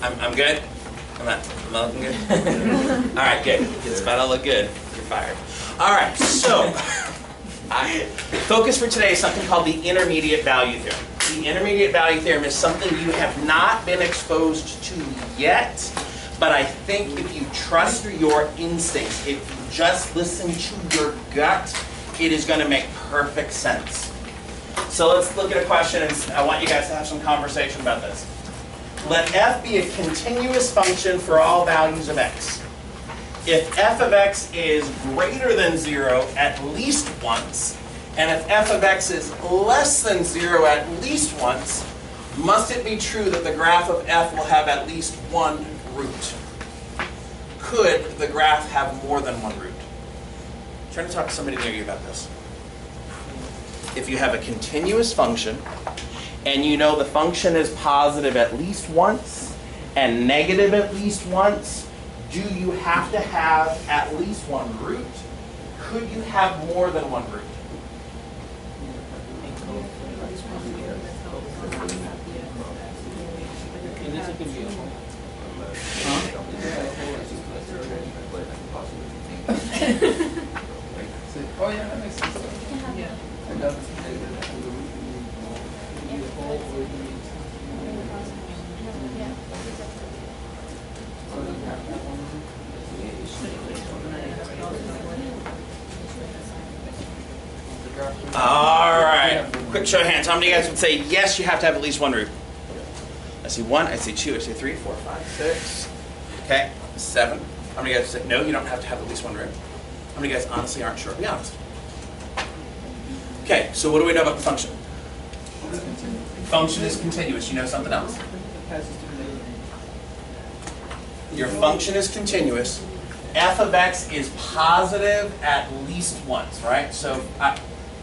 I'm good? Am I looking good? All right, good. It's about to look good. You're fired. All right, so focus for today is something called the intermediate value theorem. The intermediate value theorem is something you have not been exposed to yet, but I think if you trust your instincts, if you just listen to your gut, it is going to make perfect sense. So let's look at a question, and I want you guys to have some conversation about this. Let f be a continuous function for all values of x. If f of x is greater than 0 at least once, and if f of x is less than 0 at least once, must it be true that the graph of f will have at least one root? Could the graph have more than one root? I'm trying to talk to somebody near you about this. If you have a continuous function, and you know the function is positive at least once and negative at least once, do you have to have at least one root? Could you have more than one root? Oh yeah, that makes sense. Yeah. All right, quick show of hands. How many of you guys would say yes, you have to have at least one root? I see 1, I see 2, I see 3, 4, 5, 6. Okay, 7. How many of you guys say no, you don't have to have at least one root? How many of you guys honestly aren't sure? Be honest. Okay, so what do we know about the function? Function is continuous. You know something else? Your function is continuous. F of x is positive at least once, right? So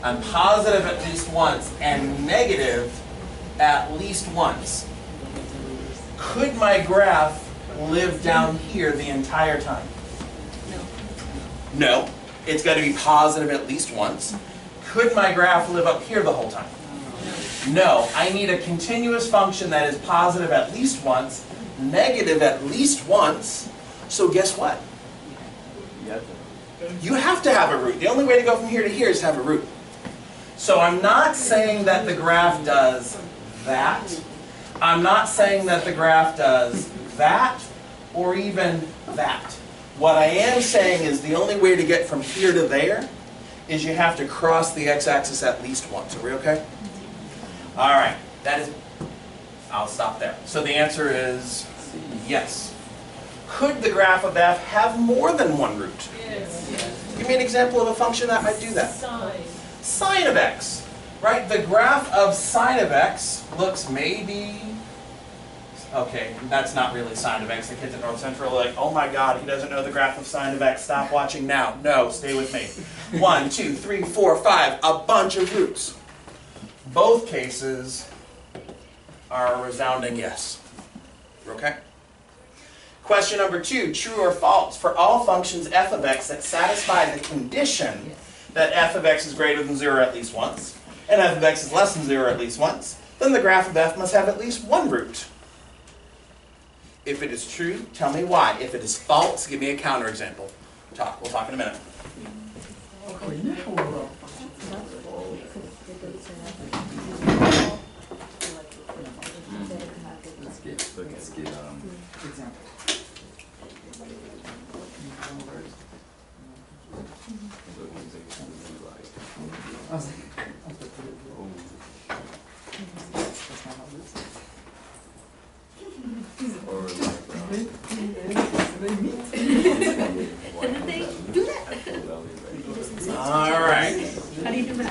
I'm positive at least once and negative at least once. Could my graph live down here the entire time? No. It's got to be positive at least once. Could my graph live up here the whole time? No. I need a continuous function that is positive at least once, negative at least once. So guess what? You have to have a root. The only way to go from here to here is to have a root. So I'm not saying that the graph does that. I'm not saying that the graph does that or even that. What I am saying is the only way to get from here to there is you have to cross the x-axis at least once. Are we okay? All right. That is, I'll stop there. So the answer is yes. Could the graph of f have more than one root? Yes. Give me an example of a function that might do that. Sine of x. Right? The graph of sine of x looks maybe... Okay, that's not really sine of x. The kids at North Central are like, oh my god, he doesn't know the graph of sine of x. Stop watching now. No, stay with me. 1, 2, 3, 4, 5, a bunch of roots. Both cases are a resounding yes. Okay? Question number 2, true or false? For all functions f of x that satisfy the condition that f of x is greater than 0 at least once, and f of x is less than 0 at least once, then the graph of f must have at least one root. If it is true, tell me why. If it is false, give me a counterexample. We'll talk in a minute. Let's get example. Alright.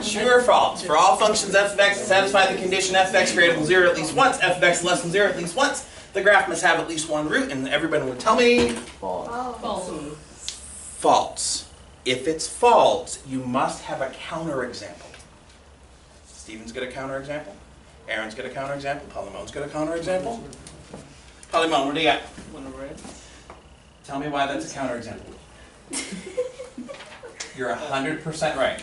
True or false? For all functions f of x that satisfy the condition f of x greater than 0 at least once, f of x less than 0 at least once, the graph must have at least one root, and everybody would tell me... False. False. False. If it's false, you must have a counterexample. Steven's got a counterexample. Aaron's got a counterexample. Polymon's got a counterexample. Polymon, what do you got? One over it. Tell me why that's a counterexample. You're 100% right.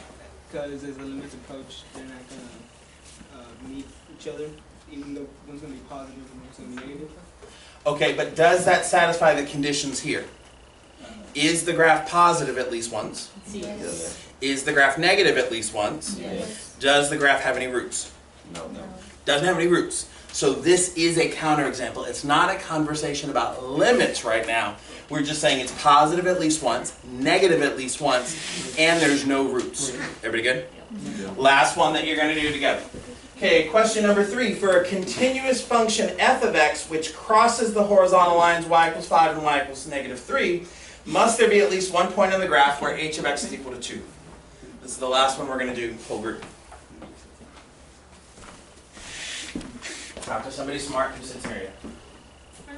Because as a limits approach, they're not going to meet each other, even though one's going to be positive and one's going to be negative. Okay, but does that satisfy the conditions here? Is the graph positive at least once? Yes. Is the graph negative at least once? Yes. Does the graph have any roots? No. Doesn't have any roots. So this is a counterexample. It's not a conversation about limits right now. We're just saying it's positive at least once, negative at least once, and there's no roots. Everybody good? Last one that you're going to do together. Okay, question number 3. For a continuous function f of x which crosses the horizontal lines y equals 5 and y equals negative 3, must there be at least one point on the graph where h of x is equal to 2? This is the last one we're going to do, full group. Talk to somebody smart who sits near you. I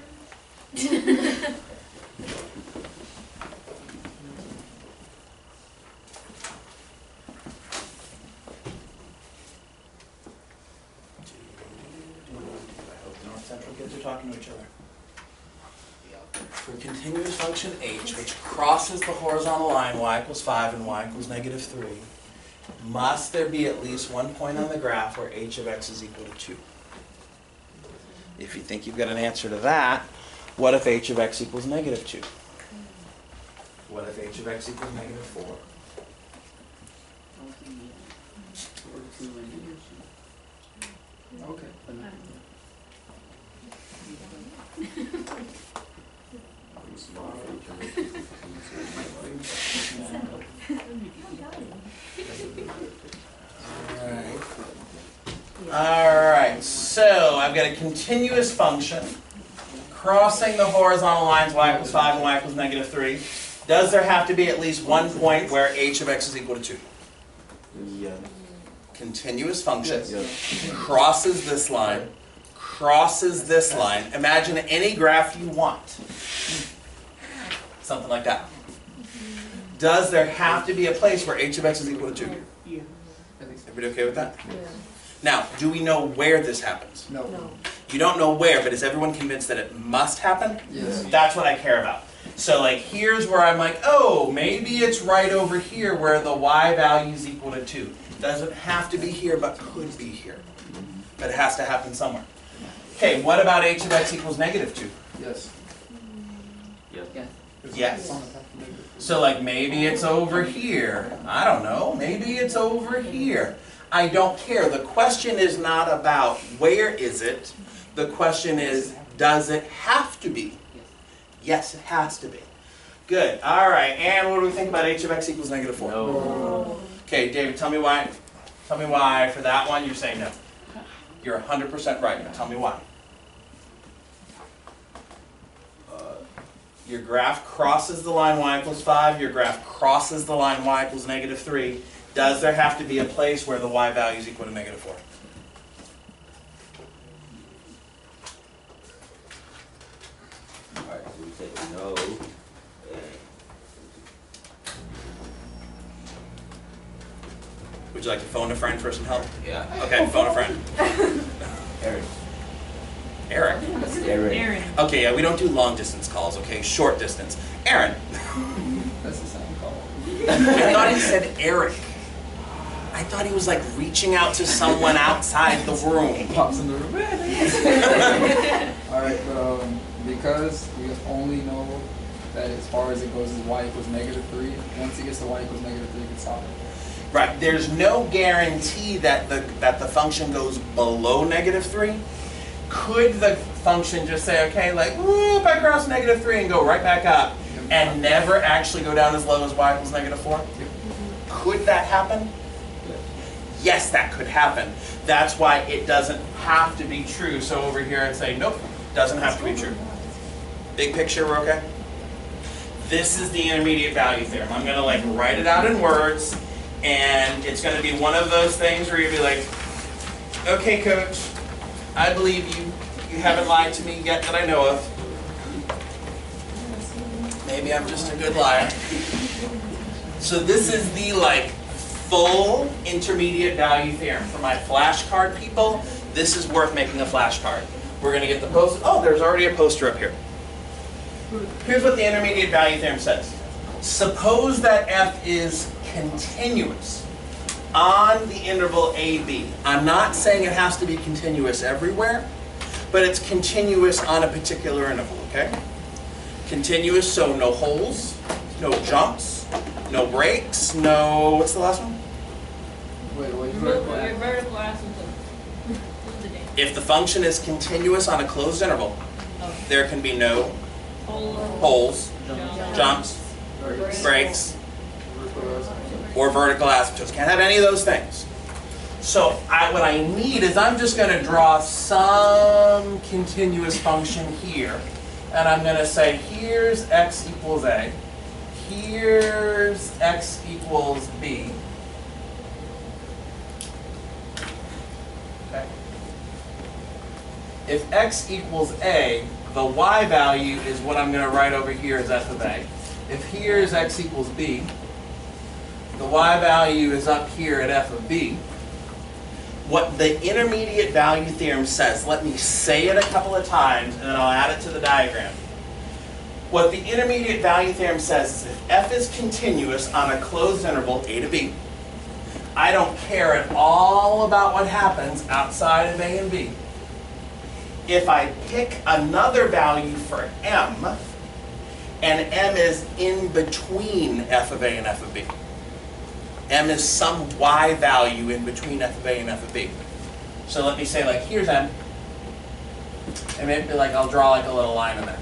hope the North Central kids are talking to each other. For a continuous function h which crosses the horizontal line y equals 5 and y equals negative 3, must there be at least one point on the graph where h of x is equal to 2? If you think you've got an answer to that, what if h of x equals negative 2? What if h of x equals negative 4? Okay. Alright, so I've got a continuous function crossing the horizontal lines y equals 5 and y equals negative 3. Does there have to be at least one point where h of x is equal to 2? Yeah. Continuous function crosses this line, crosses this line. Imagine any graph you want. Something like that. Does there have to be a place where h of x is equal to 2? Yeah. Everybody okay with that? Now, do we know where this happens? No. You don't know where, but is everyone convinced that it must happen? Yes. That's what I care about. So like here's where I'm like, oh, maybe it's right over here where the y value is equal to 2. Doesn't have to be here, but could be here. But it has to happen somewhere. Okay, what about h of x equals negative 2? Yes. Yes. So like maybe it's over here. I don't know. Maybe it's over here. I don't care. The question is not about where is it. The question is, does it have to be? Yes, it has to be. Good. All right. And what do we think about h of x equals negative 4? No. Okay, David, tell me why. Tell me why for that one you're saying no. You're 100% right. Now tell me why. Your graph crosses the line y equals 5. Your graph crosses the line y equals negative 3. Does there have to be a place where the y value is equal to negative 4? Alright, so we say no. Would you like to phone a friend for some help? Yeah. Okay, phone a friend. Eric. Eric. Eric. Okay, yeah, we don't do long distance calls, okay? Short distance. Aaron. That's the same call. I thought he said Eric. I thought he was like reaching out to someone outside the room. Pops in the room. Alright, but because we only know that as far as it goes is y equals negative 3, once it gets to y equals negative 3, you can stop it. Right, there's no guarantee that the function goes below negative 3. Could the function just say, okay, like, whoop, I cross negative 3 and go right back up and never actually go down as low as y equals negative 4? Could that happen? Yes, that could happen. That's why it doesn't have to be true. So over here I'd say, nope, doesn't have to be true. Big picture, we're okay? This is the intermediate value theorem. I'm going to like write it out in words, and it's going to be one of those things where you'll be like, okay, coach, I believe you. You haven't lied to me yet that I know of. Maybe I'm just a good liar. So this is the like full intermediate value theorem. For my flashcard people, this is worth making a flashcard. We're going to get the poster. Oh, there's already a poster up here. Here's what the intermediate value theorem says. Suppose that f is continuous on the interval AB. I'm not saying it has to be continuous everywhere, but it's continuous on a particular interval, okay? Continuous, so no holes, no jumps, no breaks, no, what's the last one? Wait, what? Vertical asymptote. If the function is continuous on a closed interval, there can be no holes, jumps, breaks, or vertical asymptotes. Can't have any of those things. So what I need is I'm just going to draw some continuous function here. And I'm going to say, here's x equals a. Here's x equals b. Okay. If x equals a, the y value is what I'm going to write over here as f of a. If here's x equals b, the y value is up here at f of b. What the intermediate value theorem says, let me say it a couple of times and then I'll add it to the diagram. What the intermediate value theorem says is if f is continuous on a closed interval, a to b, I don't care at all about what happens outside of a and b. If I pick another value for m, and m is in between f of a and f of b, m is some y value in between f of a and f of b. So let me say, like, here's m, and maybe like I'll draw like a little line in there.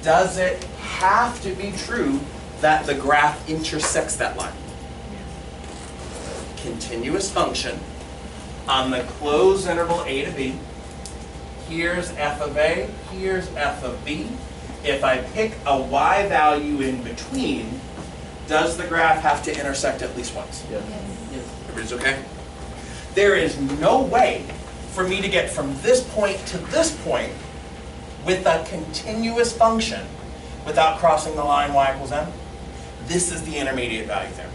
Does it have to be true that the graph intersects that line? Continuous function on the closed interval a to b. Here's f of a, here's f of b. If I pick a y value in between, does the graph have to intersect at least once? Yes. Everybody's okay? There is no way for me to get from this point to this point with a continuous function without crossing the line y equals m. This is the intermediate value theorem.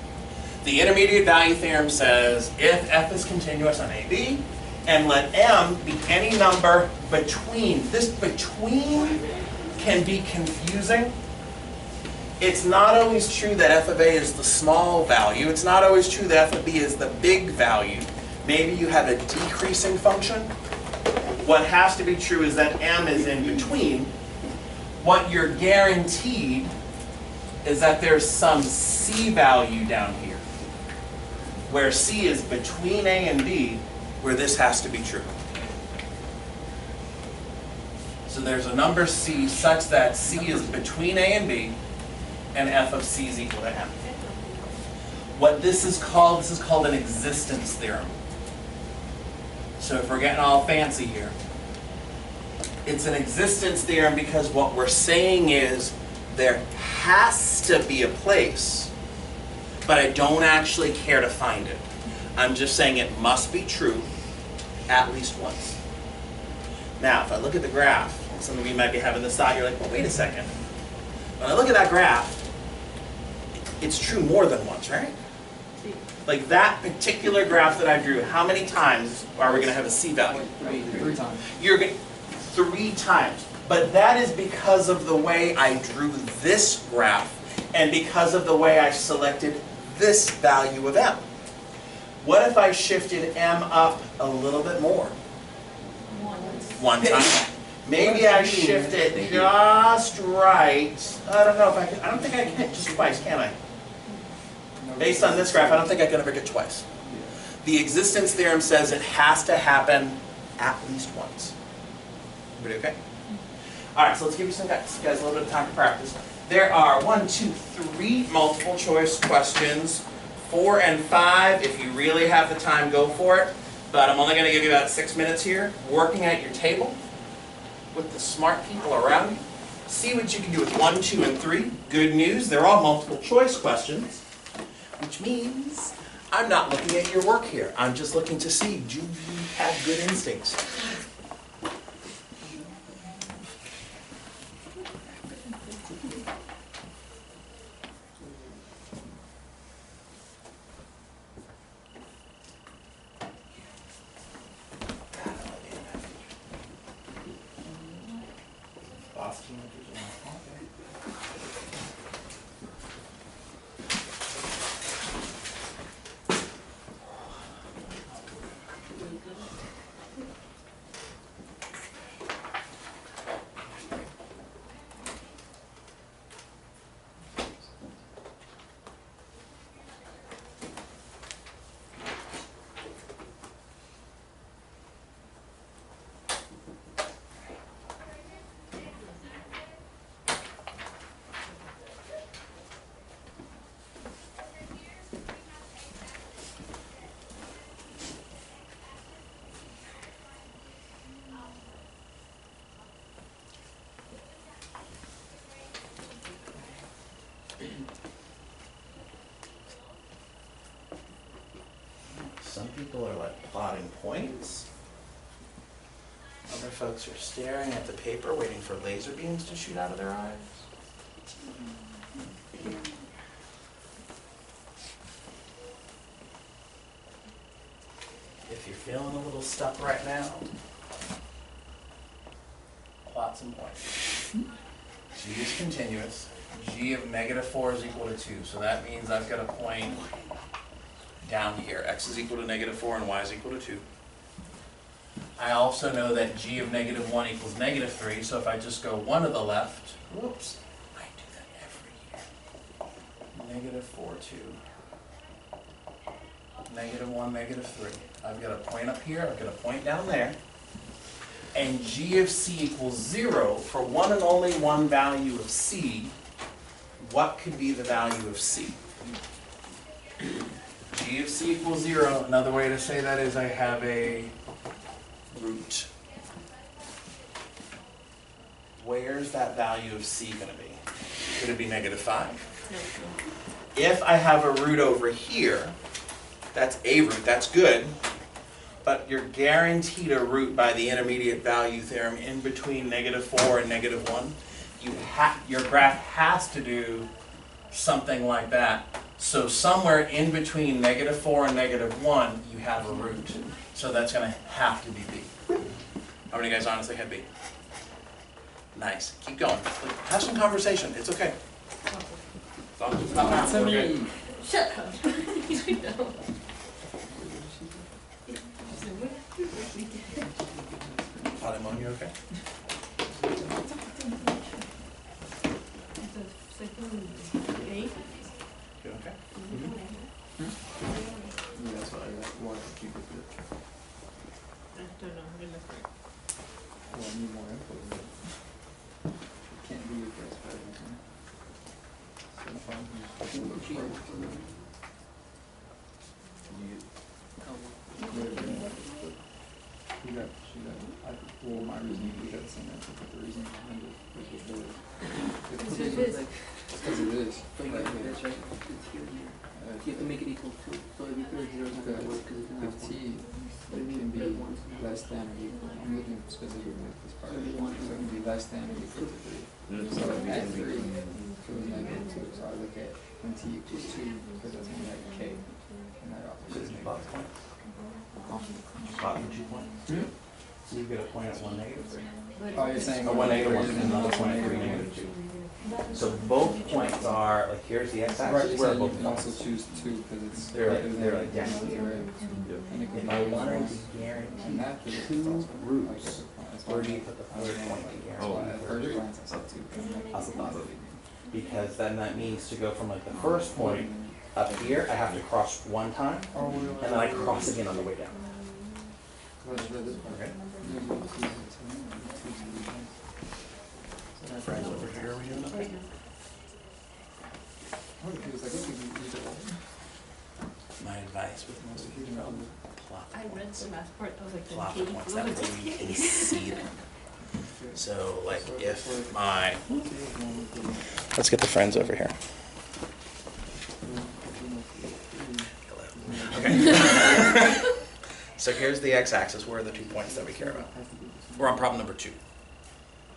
The intermediate value theorem says if f is continuous on AB, and let m be any number between. This between can be confusing. It's not always true that f of a is the small value. It's not always true that f of b is the big value. Maybe you have a decreasing function. What has to be true is that m is in between. What you're guaranteed is that there's some c value down here, where c is between a and b, where this has to be true. So there's a number c such that c is between a and b, and f of c is equal to m. What this is called an existence theorem. So if we're getting all fancy here, it's an existence theorem because what we're saying is there has to be a place, but I don't actually care to find it. I'm just saying it must be true at least once. Now, if I look at the graph, some of you might be having this thought, you're like, well, wait a second. When I look at that graph, it's true more than once, right? Like that particular graph that I drew, how many times are we going to have a c value? 3 times. You're going 3 times. But that is because of the way I drew this graph and because of the way I selected this value of m. What if I shifted m up a little bit more? 1 time. Maybe I shift it just right. I don't know if I can. I don't think I can hit just twice, can I? Based on this graph, I don't think I can ever get twice. The existence theorem says it has to happen at least once. Everybody okay? All right, so let's give you guys a little bit of time to practice. There are 1, 2, 3 multiple choice questions. 4 and 5, if you really have the time, go for it. But I'm only going to give you about 6 minutes here. Working at your table with the smart people around you. See what you can do with 1, 2, and 3. Good news, they're all multiple choice questions, which means I'm not looking at your work here. I'm just looking to see, do you have good instincts? Some people are like plotting points. Other folks are staring at the paper, waiting for laser beams to shoot out of their eyes. If you're feeling a little stuck right now, plot some points. G is continuous. G of -4 is equal to 2. So that means I've got a point down here. X is equal to -4 and Y is equal to 2. I also know that G of -1 equals -3. So if I just go 1 to the left, whoops, I do that every year. -4, 2. -1, -3. I've got a point up here, I've got a point down there. And G of C equals 0 for one and only one value of C. What could be the value of C? G of C equals 0. Another way to say that is I have a root. Where's that value of C going to be? Could it be -5? If I have a root over here, that's a root, that's good. But you're guaranteed a root by the intermediate value theorem in between -4 and -1. Your graph has to do something like that. So somewhere in between -4 and -1, you have a root. So that's going to have to be B. How many guys honestly had B? Nice. Keep going. Have some conversation. It's okay. As long as it's not math, we're good. Shut up. You know. Paimon, you okay? You okay? Yeah, that's what I wanted to keep it good. I don't know. Well, I need more input. Can't do it first for everything. Well, my reasoning, we got the same answer, but the reason behind it was just the Because it is. it's because it is. So you Like, got this, right? It's here, here. You have to make it equal to, so if you put a 0, it's not going to work because it's going to if have T can be less than or equal, I'm looking specifically at this part, so it can be less than or equal to 3. So at 3, it was -2, so I look at when T equals 2, because that's when we have K, and that also is Plot negative. Plot the 2 points. So you get a point at 1, -3. Oh, you're saying. Or 1, -1, greater and than another point at 3, -2. So both points are, like here's the Right, x-axis, where so you both can also points. choose 2, because it's. They're like- greater they're than like down equal to here. 3. And it could If be I wanted false. to guarantee And that is 2 also roots, that's where why do you put the I was third point like, here? that's why at first glance I said 2. That's above. Because then that means to go from like the first point up here, I have to cross one time, and then I cross again on the way down. Okay. Friends over here, are we doing okay? My advice with most of you, plot I read the math part. I was like, plot okay, points, what that was way you can it? see them. So like if my, let's get the friends over here. Okay. So here's the x-axis. Where are the 2 points that we care about? We're on problem number 2.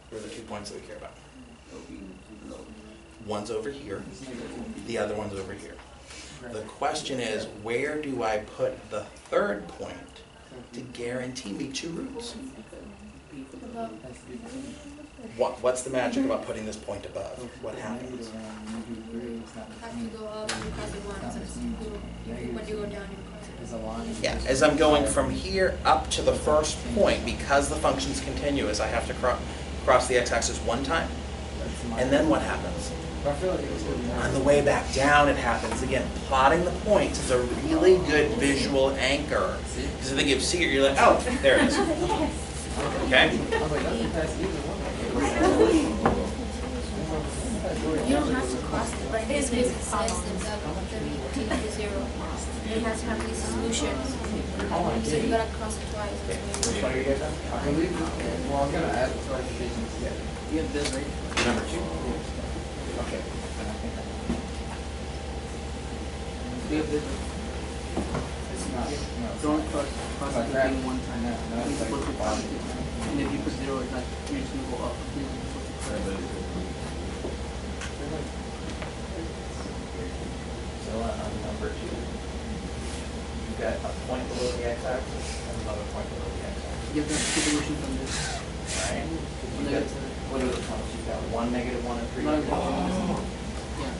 Where are the 2 points that we care about? One's over here. The other one's over here. The question is, where do I put the third point to guarantee me 2 roots? What's the magic about putting this point above? What happens? Have to go up and cross it once, and when you go down, you cross it. Yeah, as I'm going from here up to the first point, because the function's continuous, I have to cross the x-axis one time. And then what happens? On the way back down, it happens again. Plotting the points is a really good visual anchor. Because if they give C, you're like, oh, there it is. Okay? You don't have to cross it, but in this case it says that the root is 0. It has to have these solutions. So you gotta cross it twice. Which one are you guys on? I believe, well, I'm gonna add the clarifications together. You have this, right? Number 2. Okay. have this. It's not, no. Don't cross Like the that. thing one time. No, no, You're it's like supposed to cross it. positive. And if you put 0, it's like you're just gonna go up. So on number 2, you've got a point below the x-axis and another point below the x-axis. You have to have the solution from this. Right? You've got, what are the points? You've got 1, -1, and 3. Not exactly. Yeah.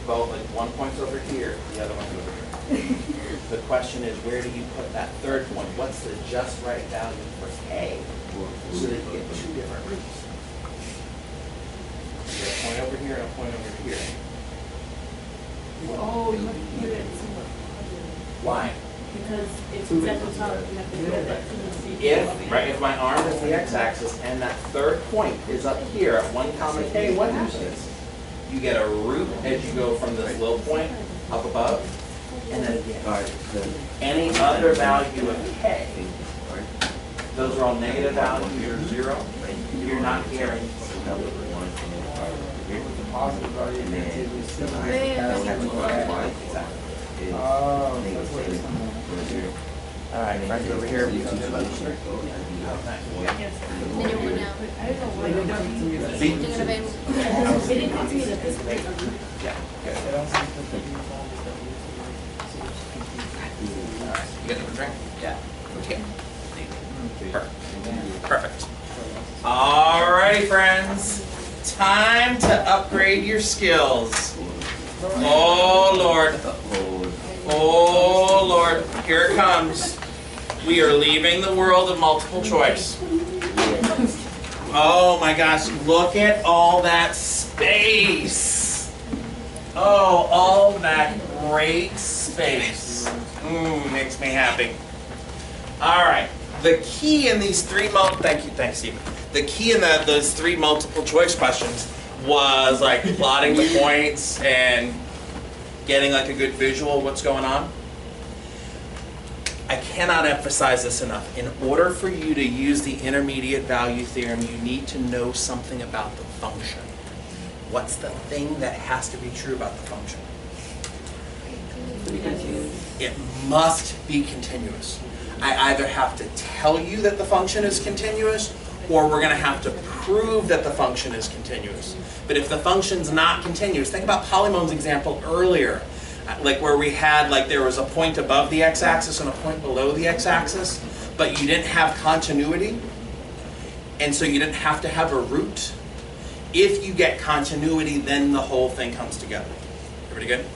Well, like one point's over here, the other one's over here. The question is, where do you put that third point? What's the just right value for k so that you get 2 different roots? You got a point over here and a point over here. Oh, you have to put it somewhere. Why? Because if it's at the top, you have to put it at If my arm is the x-axis and that third point is up here at 1, k, what happens? You get a root as you go from this low point up above, and then any other value of k, those are all negative values or 0, you're not hearing. The positive value of negative is still Wait, Exactly. Oh, that's what it's coming on. All right, right over here. Yes. Then it went out. I don't know why they don't do that. See? You're gonna be able It didn't come to me that this big of a Yeah, good. It also puts the All right, you got the drink? Yeah. Okay. Perfect. All right, friends. Time to upgrade your skills. Oh, Lord. Oh, Lord. Here it comes. We are leaving the world of multiple choice. Oh, my gosh. Look at all that space. Oh, all that great space. Makes me happy. All right. The key in these thanks, Stephen. The key in those 3 multiple choice questions was like plotting the points and getting like a good visual of what's going on. I cannot emphasize this enough. In order for you to use the intermediate value theorem, you need to know something about the function. What's the thing that has to be true about the function? It must be continuous. I either have to tell you that the function is continuous, or we're going to have to prove that the function is continuous. But if the function's not continuous, think about Polymon's example earlier, like where we had, like there was a point above the x-axis and a point below the x-axis, but you didn't have continuity, and so you didn't have to have a root. If you get continuity, then the whole thing comes together. Everybody good?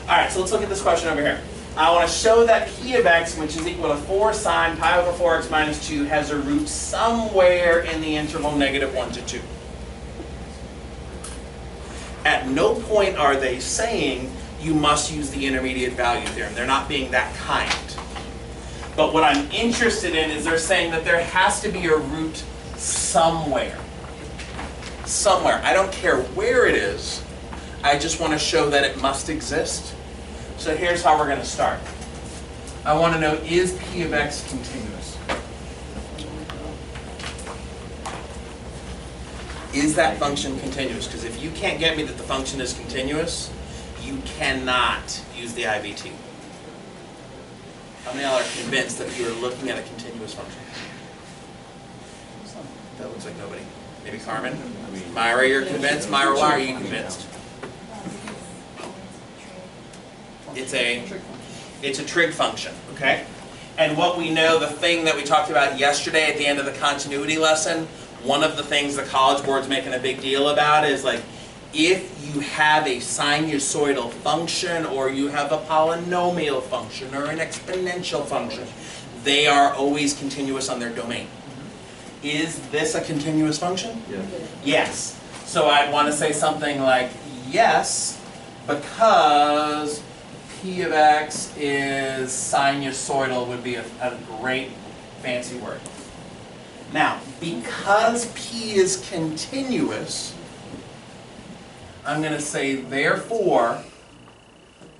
All right, so let's look at this question over here. I want to show that p of x, which is equal to 4 sine pi over 4x minus 2, has a root somewhere in the interval -1 to 2. At no point are they saying you must use the intermediate value theorem. They're not being that kind. But what I'm interested in is they're saying that there has to be a root somewhere. Somewhere. I don't care where it is. I just want to show that it must exist. So here's how we're going to start. I want to know, is p of x continuous? Is that function continuous? Because if you can't get me that the function is continuous, you cannot use the IVT. How many of y'all are convinced that you are looking at a continuous function? That looks like nobody. Maybe Carmen? Myra, you're convinced? Myra, why are you convinced? It's a trig function, okay? And what we know, the thing that we talked about yesterday at the end of the continuity lesson, one of the things the College Board's making a big deal about is like, if you have a sinusoidal function or you have a polynomial function or an exponential function, they are always continuous on their domain. Is this a continuous function? Yeah. Yes. So I'd want to say something like, yes, because p of x is sinusoidal would be a great fancy word. Now, because p is continuous, I'm going to say, therefore,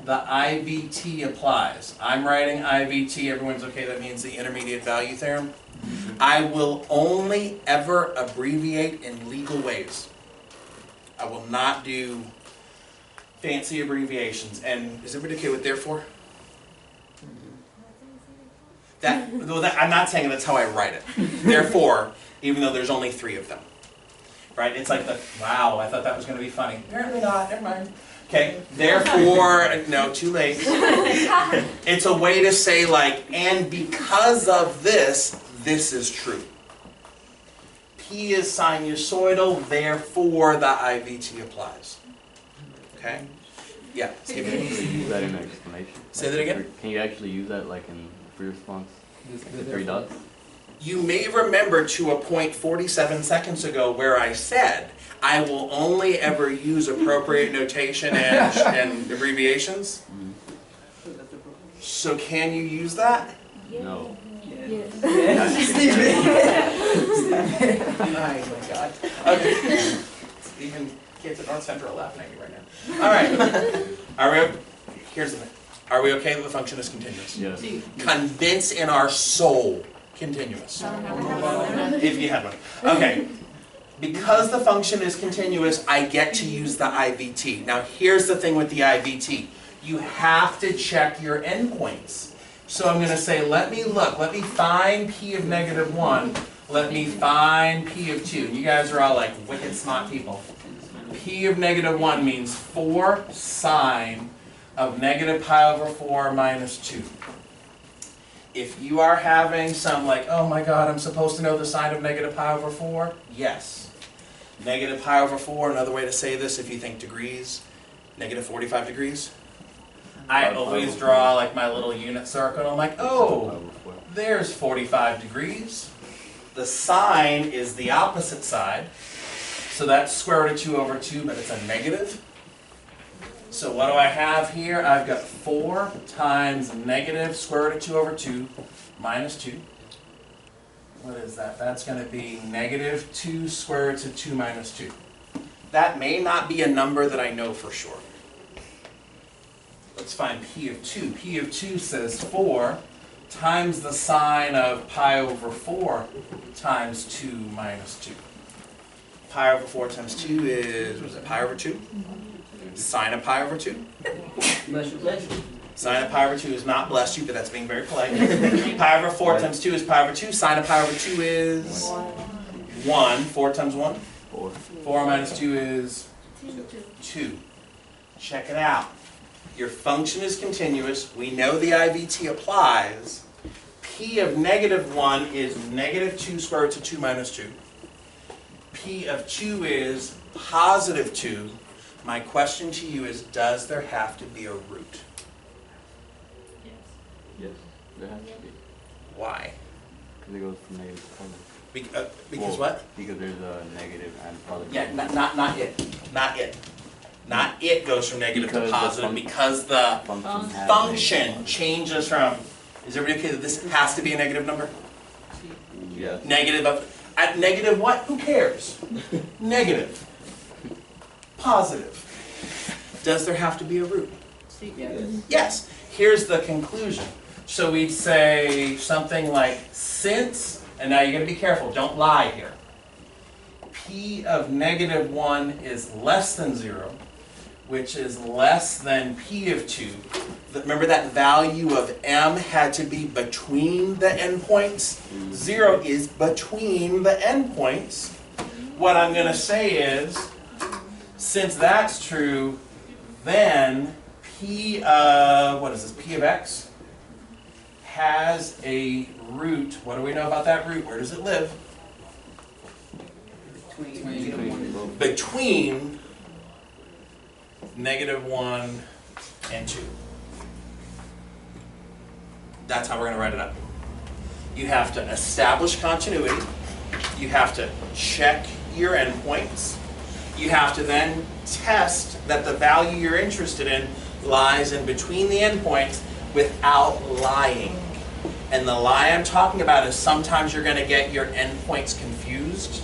the IVT applies. I'm writing IVT. Everyone's okay. That means the intermediate value theorem. I will only ever abbreviate in legal ways. I will not do fancy abbreviations. And is everybody okay with therefore? I'm not saying that's how I write it. Therefore, even though there's only 3 of them. Right? It's like wow, I thought that was going to be funny. Apparently not, never mind. Okay, therefore, no, too late. It's a way to say like, and because of this, this is true. P is sinusoidal, therefore the IVT applies. Okay? Yeah. Can you use that in an explanation? Say that again? Can you actually use that like in free response? The 3 dots? You may remember to a point 47 seconds ago where I said, I will only ever use appropriate notation and abbreviations. So can you use that? No. Yes. Oh my God. Okay. Even kids at North Central are laughing at me right now. All right. Here's the thing. Are we okay that the function is continuous? Yes. Convince in our soul continuous. If you had one. Okay. Because the function is continuous, I get to use the IVT. Now here's the thing with the IVT. You have to check your endpoints. So I'm going to say, let me find P of -1. Let me find P of 2. And you guys are all like wicked smart people. P of -1 means 4 sine of -pi/4 minus 2. If you are having some like, oh my God, I'm supposed to know the sine of -pi/4, yes. -pi/4, another way to say this if you think degrees, -45 degrees. I always draw like my little unit circle and I'm like, oh, there's 45 degrees. The sine is the opposite side. So that's square root of 2 over 2, but it's a negative. So what do I have here? I've got 4 times negative square root of 2 over 2 minus 2. What is that? That's going to be -2 square root of 2 minus 2. That may not be a number that I know for sure. Let's find P of 2. P of 2 says 4 times the sine of pi/4 times 2 minus 2. Pi/4 times 2 is, what is it, pi/2? Sine of pi/2? Bless you, bless you. Sine of pi/2 is not bless you, but that's being very polite. Pi/4 times 2 is pi/2. Sine of pi/2 is 1. 4 times 1? 4. 4 minus 2 is 2. Check it out. Your function is continuous. We know the IVT applies. P of -1 is -2 square root of 2 minus 2. P of 2 is positive 2. My question to you is, does there have to be a root? Yes. There has to be. Why? Because it goes from negative to positive. Because Well, what? Because there's a negative and positive. Yeah, not it. Not it. Not it goes from negative to Because the positive because the Function has function changes from, is everybody okay that this has to be a negative number? Yes. Negative of, at negative what? Who cares? Negative. Positive. Does there have to be a root? Yes. Here's the conclusion. So we'd say something like, since, and now you're going to be careful, don't lie here. P of -1 is less than 0, which is less than P of 2. Remember that value of M had to be between the endpoints? 0 is between the endpoints. What I'm going to say is, since that's true, then P of, what is this, P of X has a root. What do we know about that root? Where does it live? Between -1 and 2. That's how we're going to write it up. You have to establish continuity. You have to check your endpoints. You have to then test that the value you're interested in lies in between the endpoints without lying. And the lie I'm talking about is sometimes you're going to get your endpoints confused.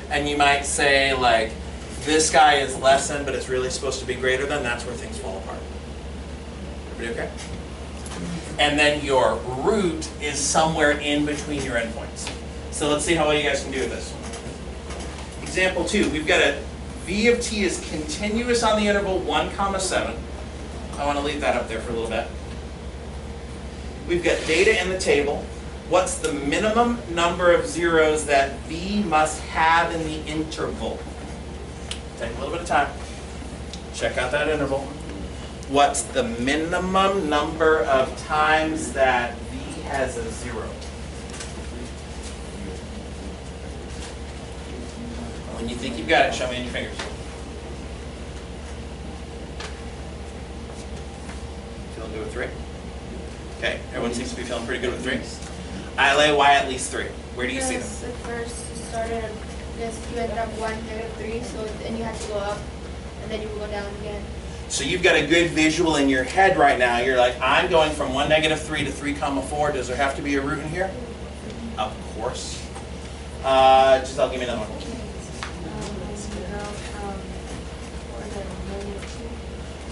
And you might say, like, this guy is less than, but it's really supposed to be greater than. That's where things fall apart. Everybody okay? And then your root is somewhere in between your endpoints. So let's see how well you guys can do this. Example 2, we've got a V of t is continuous on the interval 1, 7. I want to leave that up there for a little bit. We've got data in the table. What's the minimum number of zeros that V must have in the interval? Take a little bit of time. Check out that interval. What's the minimum number of times that V has a 0? When you think you've got it, show me on your fingers. Feeling good with 3? Okay, everyone seems to be feeling pretty good with 3. I lay Y at least 3. Where do you see them? Because at first you started at this, you ended up 1, -3, so then you had to go up, and then you will go down again. So you've got a good visual in your head right now. You're like, I'm going from 1, -3 to 3, 4. Does there have to be a root in here? Of course. Giselle, give me another one.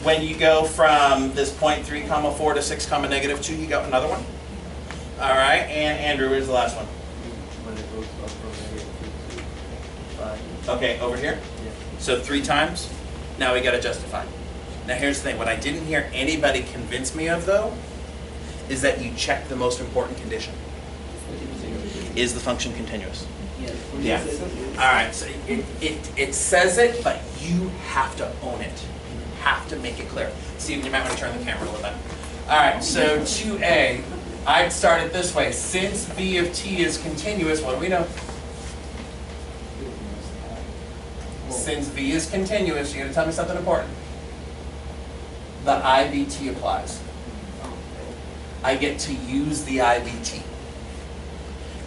When you go from this point 3, 4 to 6, -2, you got another one? All right, and Andrew, where's the last one? When it goes up from -2 to 5. Okay, over here? Yeah. So 3 times? Now we got to justify. Now here's the thing, what I didn't hear anybody convince me of though, is that you check the most important condition. Is the function continuous? Yeah. All right, so it says it, but you have to own it. You have to make it clear. Steven, you might want to turn the camera a little bit. All right, so 2A, I'd start it this way. Since V of t is continuous, what do we know? Since V is continuous, you're going to tell me something important. The IVT applies. I get to use the IVT.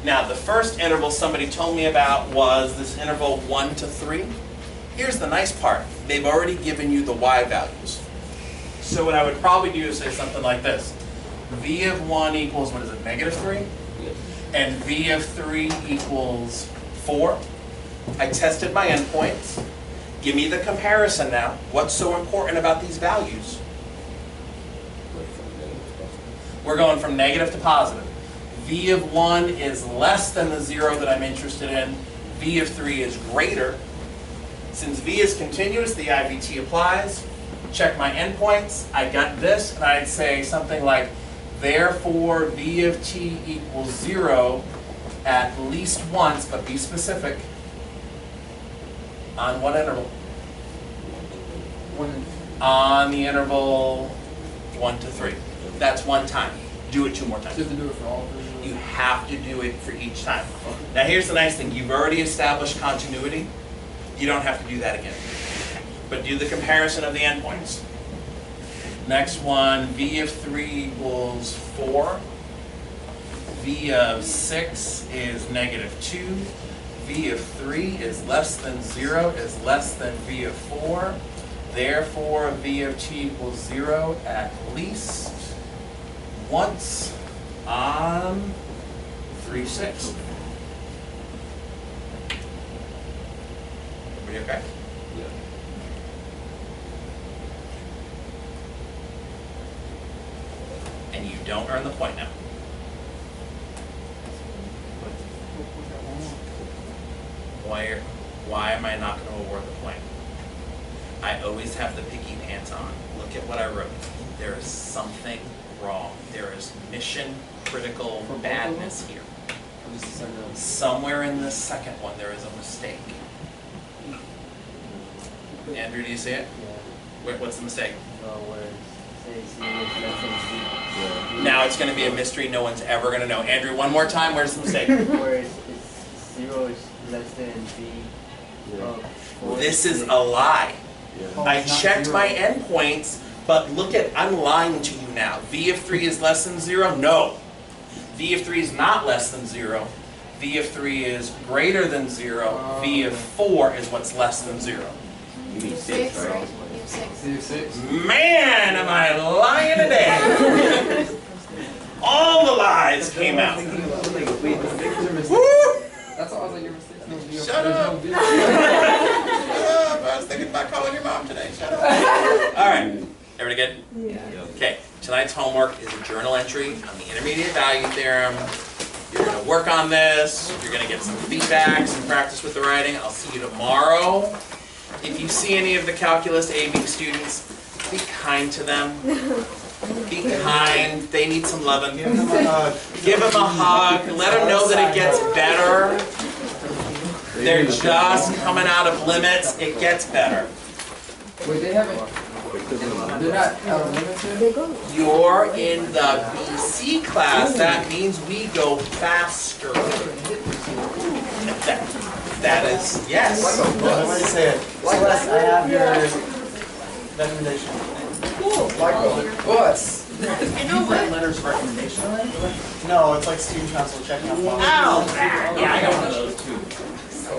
Now, the first interval somebody told me about was this interval 1 to 3. Here's the nice part. They've already given you the y values. So what I would probably do is say something like this. V of 1 equals, what is it, -3? And V of 3 equals 4. I tested my endpoints. Give me the comparison now. What's so important about these values? We're going from negative to positive. V of 1 is less than the 0 that I'm interested in. V of 3 is greater. Since V is continuous, the IVT applies. Check my endpoints. I got this, and I'd say something like, therefore, V of t equals 0 at least once, but be specific. On what interval? On the interval 1 to 3. That's one time. Do it 2 more times. You have to do it for all 3. You have to do it for each time. Now here's the nice thing. You've already established continuity. You don't have to do that again. But do the comparison of the endpoints. Next one, V of 3 equals 4. V of 6 is -2. V of 3 is less than 0, is less than V of 4. Therefore, V of t equals 0 at least once on 3, 6. Everybody okay? Yeah. And you don't earn the point now. Why am I not going to award the point? I always have the picky pants on. Look at what I wrote. There is something wrong. There is mission critical badness here. Somewhere in this second one there is a mistake. Andrew, do you see it? What's the mistake? Where it says C is less than C. Now it's going to be a mystery no one's ever going to know. Andrew, one more time, where's the mistake? Where it's 0 is less than V. This is a lie. I checked my endpoints, but look at, I'm lying to you now. V of 3 is less than 0? No. V of 3 is not less than 0. V of 3 is greater than 0. V of 4 is what's less than 0. You mean 6, right? You have 6. Man, am I lying today. All the lies came out. Woo! That's all I was like, your mistake. Shut up. No, I was thinking about calling your mom today. Shut up. All right. Everybody good? Yeah. Okay. Tonight's homework is a journal entry on the intermediate value theorem. You're going to work on this. You're going to get some feedback, some practice with the writing. I'll see you tomorrow. If you see any of the calculus AB students, be kind to them. Be kind. They need some loving. Give them a hug. Give them a hug. Let them know that it gets better. They're just coming out of limits. It gets better. Wait, they haven't. They're not out of limits yet? You're in the BC class. That means we go faster. That is, yes. What do you say? Celeste, I have your recommendation. Cool. Bus. You know what? Letters of recommendation. No, it's like student council checking out policy. Oh, yeah, I got one of those too.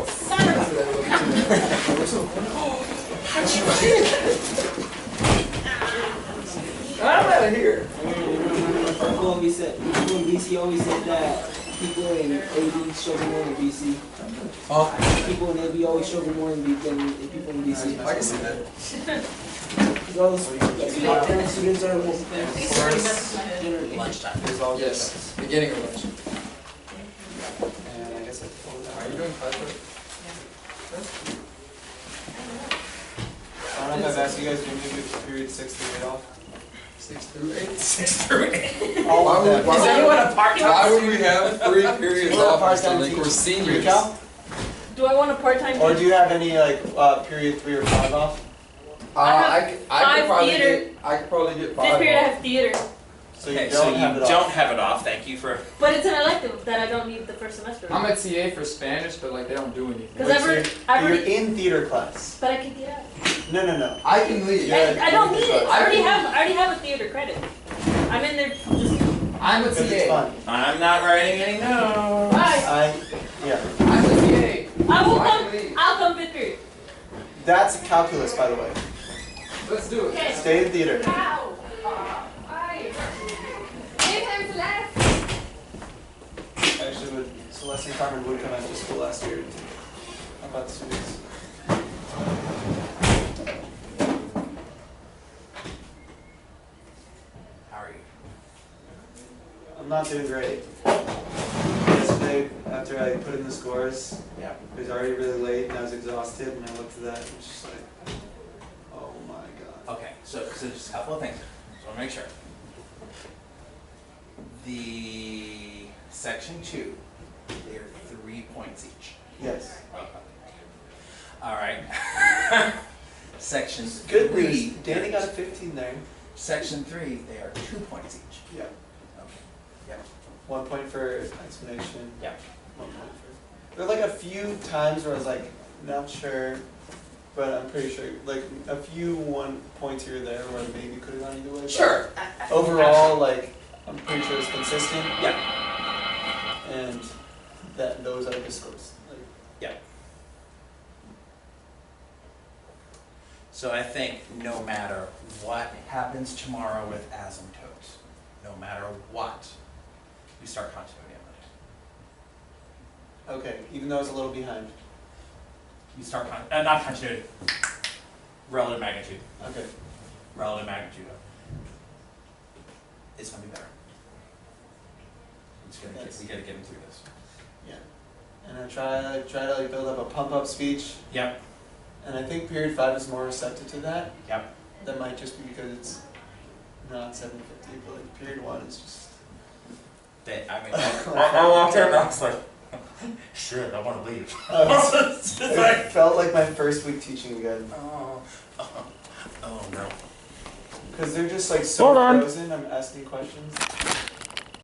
Son of I'm out of here. People in BC always said that people in AB struggle more in BC. People in AB always struggle more than people in BC. I can see that. Those students are more. Lunchtime. Yes, beginning of lunch. And I guess are you doing class work? I don't know if I've asked you guys to do period 6 through 8 off. 6 through 8? 6 through 8. All of them. Is anyone a part-time? Why would we have 3 periods We're off or part-time something? We're teachers. seniors. Cal? Do I want a part-time Or do teacher? you have any period 3 or 5 off? I five could probably theater. get. I could probably get 5 This period I off. have theater, So you Okay, don't so you have it off. don't have it off. Thank you for. but it's an elective that I don't need the first semester. I'm a TA for Spanish, but like they don't do anything. Because I've You're already, in theater class. but I can get out. No. I can leave. Yeah. I don't need it. I I already have a theater credit. I'm in there just. I'm a Because it's TA. fun. I'm not writing any notes. Bye. Yeah. I'm a TA. I will I come. can leave. I'll come fifth period. That's calculus, by the way. Let's do it. Okay. Stay in theater. Ow. Bye. Anytime to last. Actually, Celeste and Carmen would come after school last year. How about the students? How are you? I'm not doing great. Yesterday, after I put in the scores, Yeah. it was already really late and I was exhausted, and I looked at that and was just like, oh my god. Okay, so just a couple of things. Just want to make sure. The section 2, they're 3 points each. Yes. Okay. All right. Section Good 3. news. Danny got a 15 there. Section 3, they are 2 points each. Yeah. Okay. Yep. 1 point for explanation. Yep. 1 point for. There were like a few times where I was like, not sure, but I'm pretty sure. Like a few 1 points here or there where maybe could have gone either way. but Sure. Overall, like I'm pretty sure it's consistent. Yep. And that those are the scores. Like, Yep. So I think no matter what happens tomorrow with asymptotes, no matter what, we start continuity on Monday. okay, even though I was a little behind. You start not continuity, relative magnitude. Okay. Relative magnitude. It's gonna be better. We gotta get him through this. Yeah. And I try to like build up a pump up speech. Yep. And I think period 5 is more receptive to that. Yep. That might just be because it's not 7:50, but like period 1 is just. I walked in and I was like, shit, I want to leave. It's It like, felt like my first week teaching again. oh no. Because they're just like so frozen, I'm asking questions.